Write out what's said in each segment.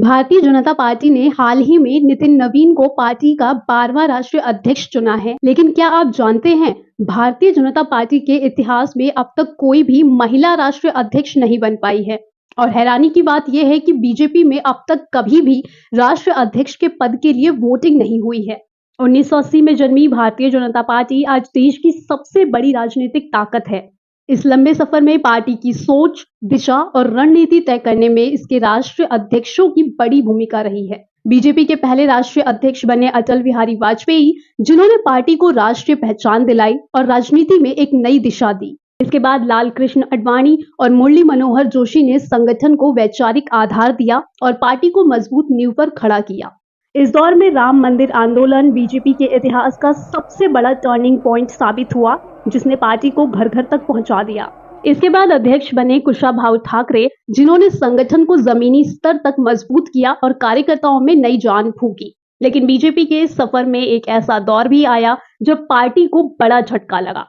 Bharatiya Janata party ने हाल ही में नितिन नवीन को पार्टी का 12वां राष्ट्रीय अध्यक्ष चुना है। लेकिन क्या आप जानते हैं, भारतीय जनता पार्टी के इतिहास में अब तक कोई भी महिला राष्ट्रीय अध्यक्ष नहीं बन पाई है। और हैरानी की बात यह है कि बीजेपी में अब तक कभी भी राष्ट्रीय अध्यक्ष के पद के लिए वोटिंग नहीं हुई है। 1980 में जन्मी भारतीय जनता पार्टी आज देश की सबसे बड़ी राजनीतिक ताकत है। इस लंबे सफर में पार्टी की सोच, दिशा और रणनीति तय करने में इसके राष्ट्रीय अध्यक्षों की बड़ी भूमिका रही है। बीजेपी के पहले राष्ट्रीय अध्यक्ष बने अटल बिहारी वाजपेयी, जिन्होंने पार्टी को राष्ट्रीय पहचान दिलाई और राजनीति में एक नई दिशा दी। इसके बाद लाल कृष्ण आडवाणी और मुरली मनोहर जोशी ने संगठन को वैचारिक आधार दिया और पार्टी को मजबूत नींव पर खड़ा किया। इस दौर में राम मंदिर आंदोलन बीजेपी के इतिहास का सबसे बड़ा टर्निंग पॉइंट साबित हुआ, जिसने पार्टी को घर घर तक पहुंचा दिया। इसके बाद अध्यक्ष बने कुशाभाऊ ठाकरे, जिन्होंने संगठन को जमीनी स्तर तक मजबूत किया और कार्यकर्ताओं में नई जान फूंकी। लेकिन बीजेपी के सफर में एक ऐसा दौर भी आया जब पार्टी को बड़ा झटका लगा।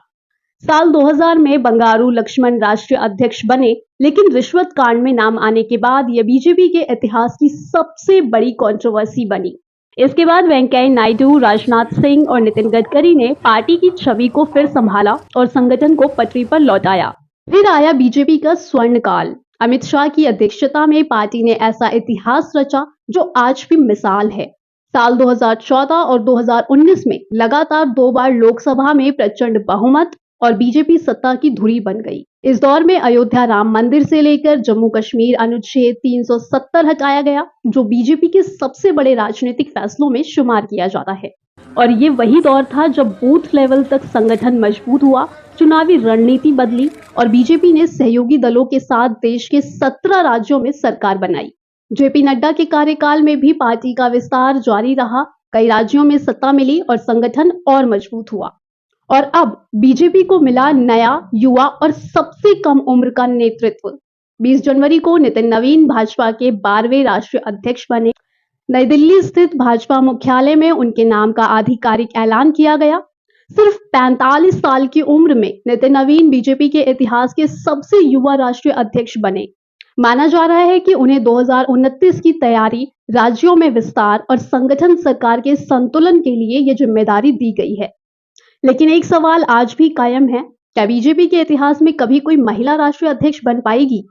साल 2000 में बंगारू लक्ष्मण राष्ट्रीय अध्यक्ष बने, लेकिन रिश्वत कांड में नाम आने के बाद यह बीजेपी के इतिहास की सबसे बड़ी कंट्रोवर्सी बनी। इसके बाद वेंकैया नायडू, राजनाथ सिंह और नितिन गडकरी ने पार्टी की छवि को फिर संभाला और संगठन को पटरी पर लौटाया। फिर आया बीजेपी का स्वर्ण काल। अमित शाह की अध्यक्षता में पार्टी ने ऐसा इतिहास रचा जो आज भी मिसाल है। साल 2014 और 2019 में लगातार 2 बार लोकसभा में प्रचंड बहुमत और बीजेपी सत्ता की धुरी बन गई। इस दौर में अयोध्या राम मंदिर से लेकर जम्मू कश्मीर अनुच्छेद 370 हटाया गया, जो बीजेपी के सबसे बड़े राजनीतिक फैसलों में शुमार किया जाता है। और ये वही दौर था जब बूथ लेवल तक संगठन मजबूत हुआ, चुनावी रणनीति बदली और बीजेपी ने सहयोगी दलों के साथ देश के 17 राज्यों में सरकार बनाई। जेपी नड्डा के कार्यकाल में भी पार्टी का विस्तार जारी रहा, कई राज्यों में सत्ता मिली और संगठन और मजबूत हुआ। और अब बीजेपी को मिला नया, युवा और सबसे कम उम्र का नेतृत्व। 20 जनवरी को नितिन नवीन भाजपा के 12वें राष्ट्रीय अध्यक्ष बने। नई दिल्ली स्थित भाजपा मुख्यालय में उनके नाम का आधिकारिक ऐलान किया गया। सिर्फ 45 साल की उम्र में नितिन नवीन बीजेपी के इतिहास के सबसे युवा राष्ट्रीय अध्यक्ष बने। माना जा रहा है कि उन्हें 2029 की तैयारी, राज्यों में विस्तार और संगठन सरकार के संतुलन के लिए यह जिम्मेदारी दी गई है। लेकिन एक सवाल आज भी कायम है, क्या बीजेपी के इतिहास में कभी कोई महिला राष्ट्रीय अध्यक्ष बन पाएगी?